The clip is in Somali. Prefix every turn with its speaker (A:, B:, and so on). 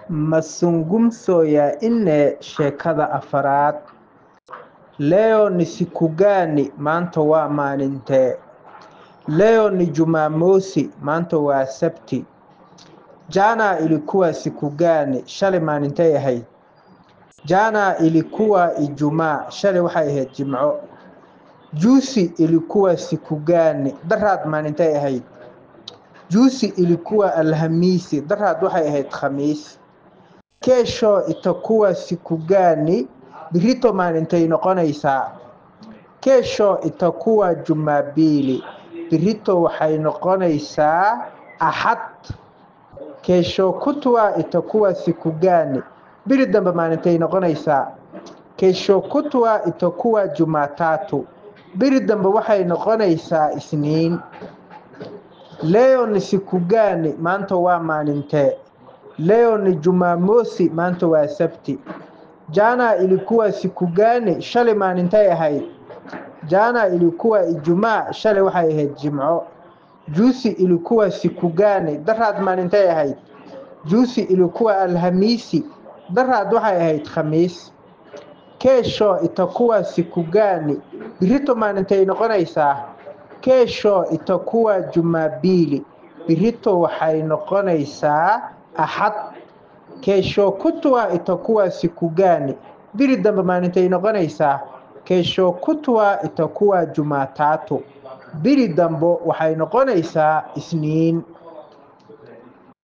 A: Mazungumzo ya nne sheekada afraad. Leo ni siku gani? Maanta waa maalintee? Leo ni Jumamosi, maanta waa Sabti. Jana ilikuwa siku gani? Shalay maalintee ahayd? Jana ilikuwa Ijumaa, shalay waxay ahayd Jimco. Juzi ilikuwa siku gani? Daraad maalintee ahayd? Juzi ilikuwa Alhamisi, daraad waxay ahayd Khamiis. Kesho itakuwa siku gani? Birito maalintay noqonaysaa? Kesho itakuwa Jumapili, birito waxay noqonaysaa Axad. Kesho kutwa itakuwa siku gani? Biri dambe maalintay noqonaysaa? Kesho kutwa itakuwa Jumatatu, biri dambe waxay noqonaysaa Isniin. Leo ni siku gani? Maanta waa maalintee? Leo ni Jumamosi, maanta waa Sabti. Jana ilikuwa siku gani? Shalay maalintee ahayd? Jana ilikuwa Ijumaa, shalay waxay ahayd Jimco. Juzi ilikuwa siku gani? Daraad maalintee ahayd? Juzi ilikuwa Alhamisi, daraad waxay ahayd Khamiis. Kesho itakuwa siku gani? Birito maalintay noqonaysaa? Kesho itakuwa Jumapili, birito waxay noqonaysaa Axad. Kesho kutwa itakuwa siku gani? Biri dambe maalintay noqonaysaa? Kesho kutwa itakuwa Jumatatu, biri dambe waxay noqonaysaa Isniin.